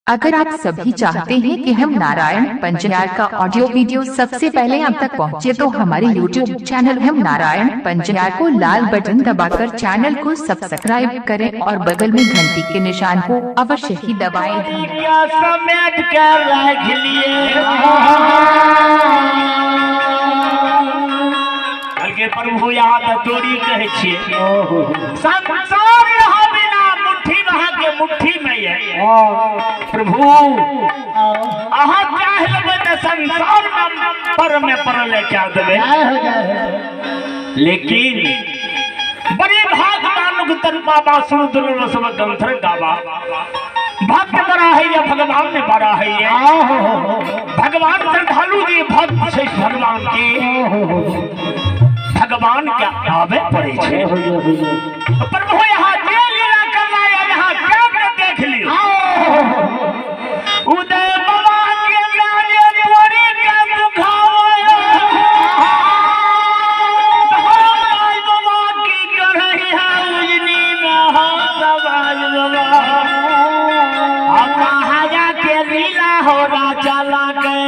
अगर आप सभी चाहते हैं कि हम नारायण पंचायत का ऑडियो वीडियो सबसे पहले आप तक पहुंचे, तो हमारे YouTube चैनल हम नारायण पंचायत को लाल बटन दबाकर चैनल को सब्सक्राइब करें और बगल में घंटी के निशान को अवश्य ही दबाएं। प्रभु यहाँ तोड़ी कहे संसार यहाँ बिना मुट्ठी वहाँ के मुट्ठी में है। प्रभु अहाँ चाहे लेबे तो संसार पर में परल क्या देवे, लेकिन बड़ी भागवान तन बाबा सुन दुर्लभ सब गंथर गावा भक्त बड़ा है या भगवान ने बड़ा है ये भगवान श्रद्धालु जी भक्त से भगवान के भगवान क्या आवे पड़े छे। प्रभु यहाँ जे लीला करना है यहाँ क्या देख लियो। उदय बाबा के लाजे तोरी के दुखावे बाबा की करही है उजनी में हम सवाल बाबा अब महाजा के लीला हो राजा लागे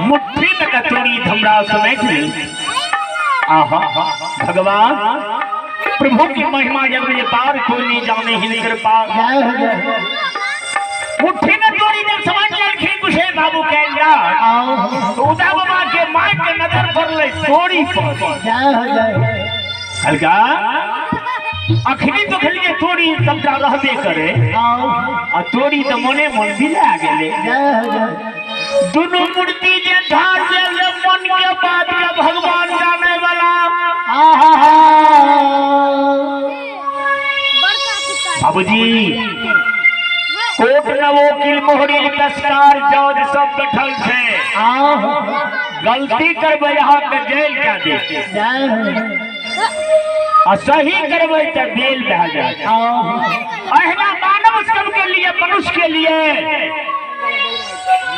मुट्ठी में कतोरी धमरा समेत भगवान प्रभु की महिमा जब ये पार कोई नहीं जाने ही कृपा मुट्ठी में तोड़ी जब समझ लड़खी कुशे बाबू कहना तो उदा बाबा के मां के नजर पर ले तोड़ी हल्का अखनी तो खलिए तोड़ी सबका रहबे करे और तोड़ी तो मने मन दिला गेले दोनों मूर्ति जे ढाल ले मन के बात के भगवान जाने वाला बाबूजी कोट न वकील मोहरी तस्कार जज सब बैठल छे गलती करबे यहाँ के जेल क्या दे और सही करबे तो बेल बह जाए अहना मानव सबके लिए मनुष्य के लिए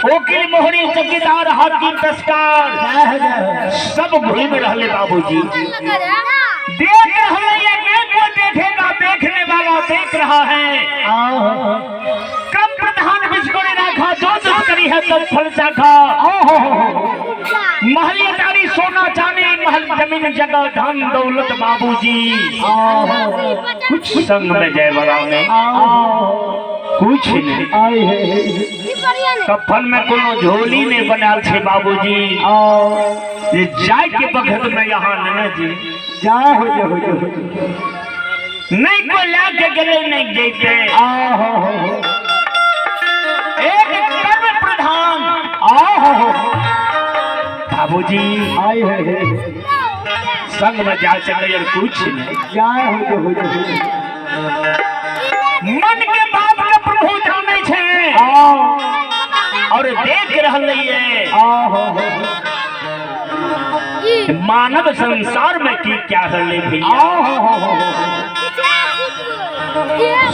वकील मोहरी चौकीदार हाकिम तस्कार सब घूम रहले बाबूजी देख रहे को देखेगा देखने वाला देख रहा है कम प्रधान बिस्कुट रखा जो तस्करी है सब फल चाखा महलियादारी सोना चांदी महल जमीन जगह धन दौलत बाबूजी कुछ संग में जय बड़ा में कुछ नहीं कफन में कोनो झोली नहीं बनाल छे बाबूजी ये जाय के बखत में यहाँ नहीं जी जा हो नहीं को लाके गले नहीं देते एक कर्म प्रधान बाबूजी आए है संग में जा चले कुछ नहीं जा हो मन के बात का प्रभु जाने छे और देख रहले मानव संसार में की क्या रहले भैया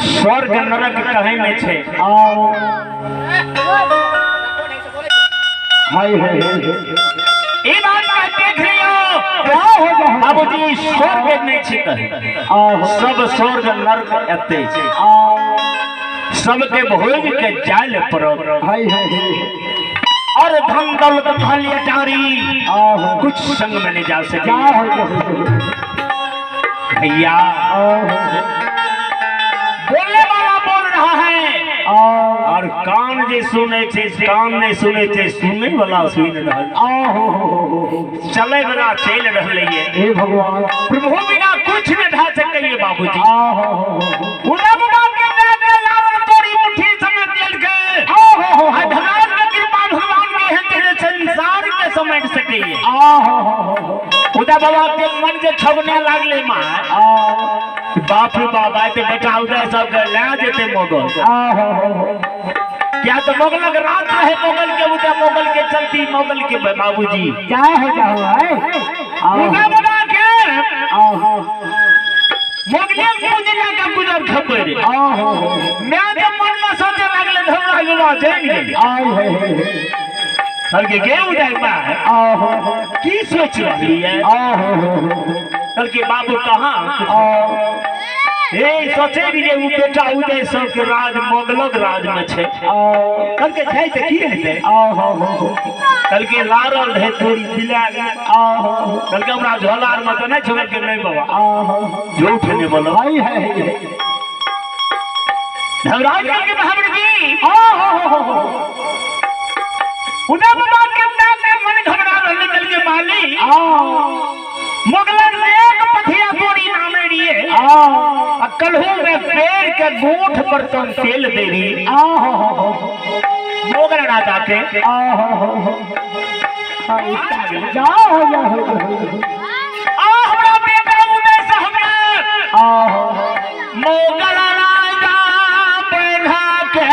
स्वर्ग नरक कहे में छे हाय है ई बात का देख लियो बाबूजी स्वर्ग नहीं छे कहे सब स्वर्ग नरक एते छे सबके भोग के जाल पर हाय है और धन दौलत महलियादारी कुछ संग में नहीं जा सके भैया बोलने वाला बोल रहा है और कान जे सुने थे कान नहीं सुने थे सुनने वाला सुन रहा चले वाला चल रहले हे भगवान प्रभु बिना कुछ न ढा सके बाबूजी उड़ा बाबा के नाम लाव तोरी मुट्ठी समेत लेल के भगवान की कृपा भगवान के है तेरे संसार के समेट सके उदा बाबा के मन के छबने लागले मां बाप रे बाप आए तो बेटा उदय सब ले जेते मोगल क्या तो मोगल रात है मोगल के उदय मोगल के चलती मोगल के बाबूजी क्या हो उदय बाबा के मोगले पूजला का गुजर खबर मैं तो मन में सोचे लागले धमरा गुवा जान गेल कल के उदय बा की सोच रही है कल के बाबू कहाँ हे सोचे भी जे बेटा उदय सब के राज मोगलक राज में छे कल के छै त की हेते कल के लारल है थोड़ी बिला कल के हमरा झोलार में तो नहीं छोड़ के नहीं बाबा झूठ नहीं बोलो भाई है धवराज के बहादुर जी उदय बाबा के नाम में मन घबरा रहले कल के माली मोगलन में एक पथिया तोड़ी नामेड़िए कलहू में पेड़ के गोठ पर तुम तेल दे रही मोगल राजा के हमरा बेटा उदय सहमे मोगल राजा बैठा के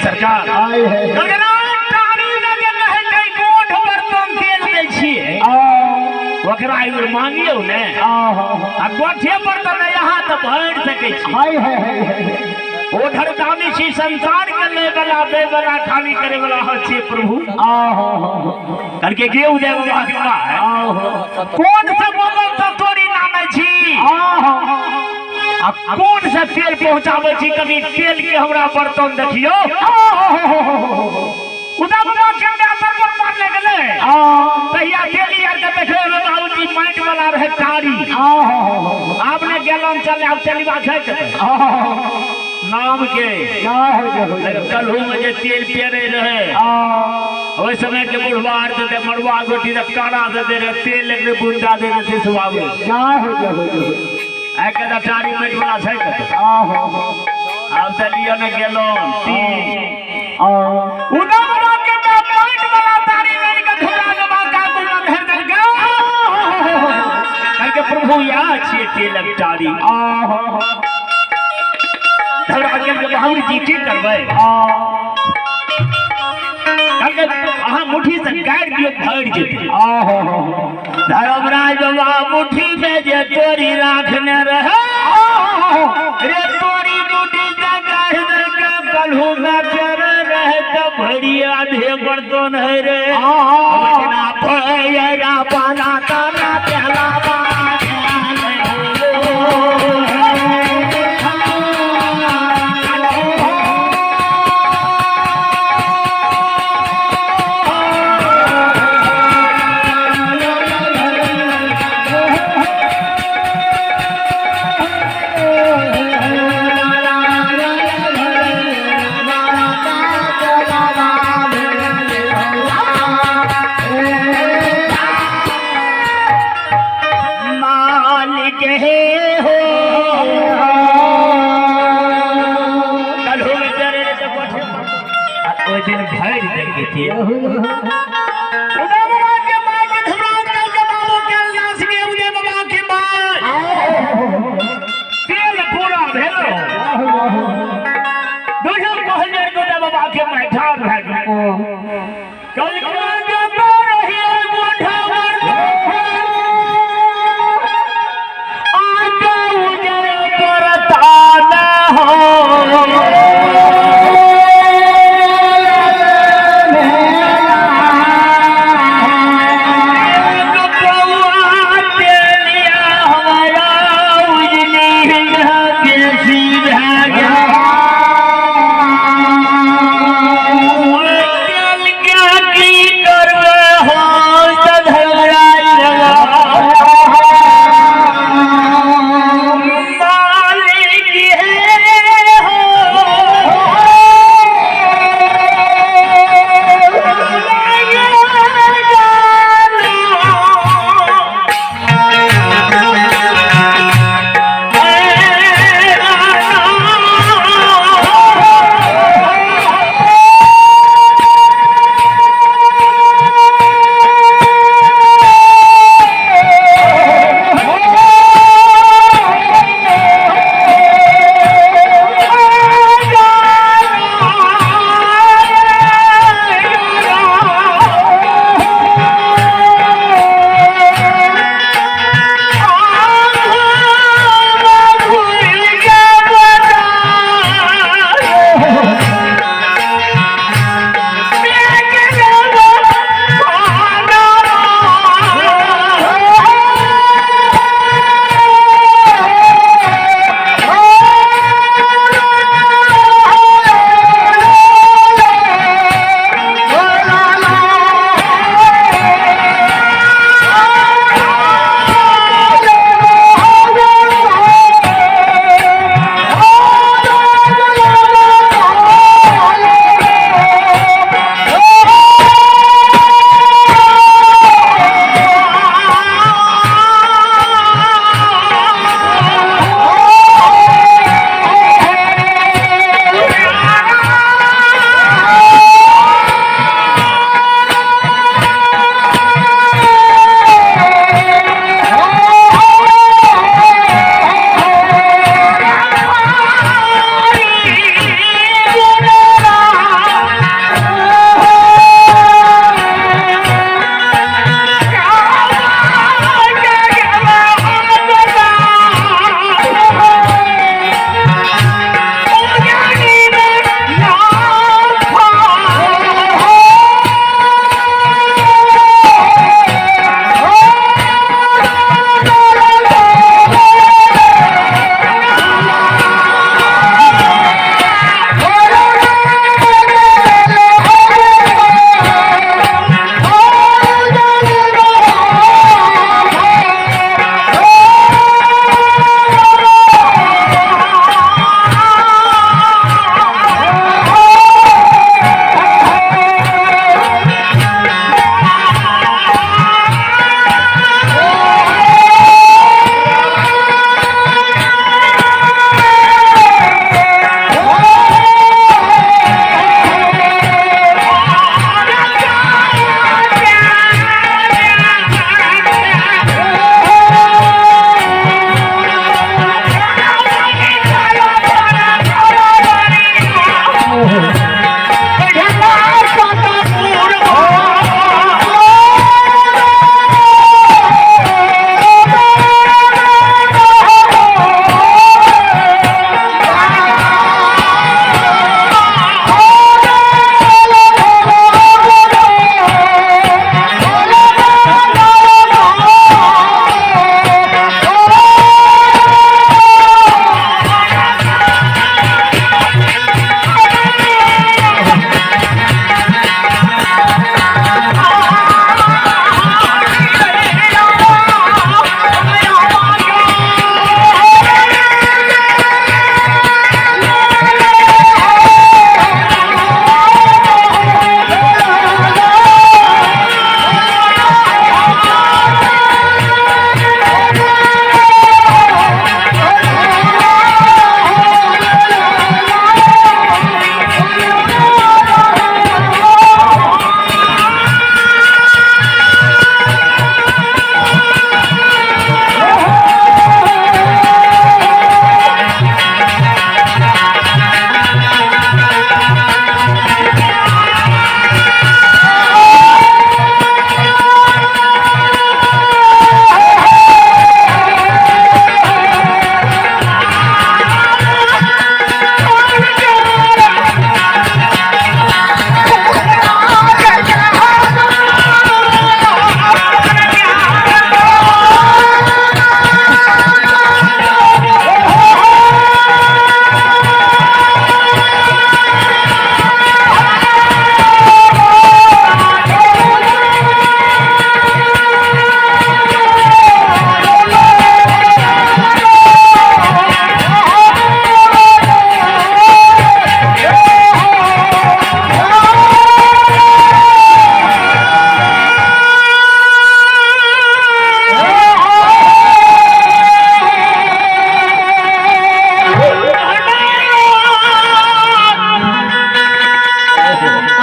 सरकार ओकरा एगो मांगियो ने आ गोठे पर त नहीं यहाँ त भर सके छी हाय हाय ओ धरदानी छी संसार के ले वाला दे वाला खाली करे वाला हो छे प्रभु करके गे उदय बाबा के बा कौन से बोलल त तोरी नामे छी अब कौन से तेल पहुंचावे छी कभी तेल के हमरा बर्तन देखियो उदय बाबा के अंदर पर मारने गेले तहिया तेली आर के देखे में बाबूजी माइट वाला रहे कारी आपने गेलन चले अब तेलीबा छै नाम के कलहू में जे तेल पेरे रहे ओहि समय के बुढ़वा आर दे मड़ुआ गोटी रे काड़ा दे रहे तेल एक बूंदा दे रहे सिसवावे आके दटारी मेट वाला छै अब तलियो ने गेलो उना बना के मेट वाला तारी ले के धुरा के बाका गुना धर दे करके प्रभु या छिए तेल तारी धरा के हम जी की करबै करके अहाँ मुट्ठी से गाड़ दियो भर जेते धर्मराज बाबा मुट्ठी में जे तोरी राखने रहे रे तोरी मुट्ठी से गाड़ दे के कलहू में पेरे रहे त भरी आधे बर्तन है रे अपना भैया पाला ताना पहला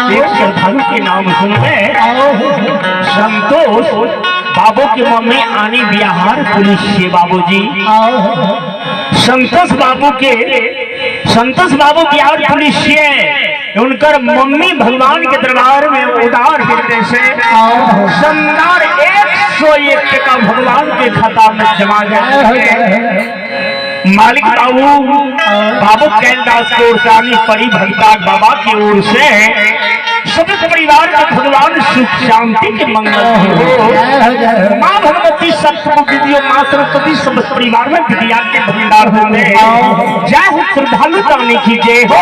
एक श्रद्धालु के नाम सुन रहे संतोष बाबू की मम्मी आनी बिहार पुलिस से बाबूजी संतोष बाबू बिहार पुलिस से उनकर मम्मी भगवान के दरबार में उदार हृदय से शानदार 101 टका भगवान के खाता में जमा जाए। मालिक बाबू कैलाश की ओर से आनी परी भक्ता बाबा की ओर से सभी परिवार का भगवान सुख शांति के मंगल हो। माँ भगवती सत्य विद्या माँ सरस्वती सब परिवार में विद्या के भंडार होंगे। जय हो श्रद्धालु की जय हो।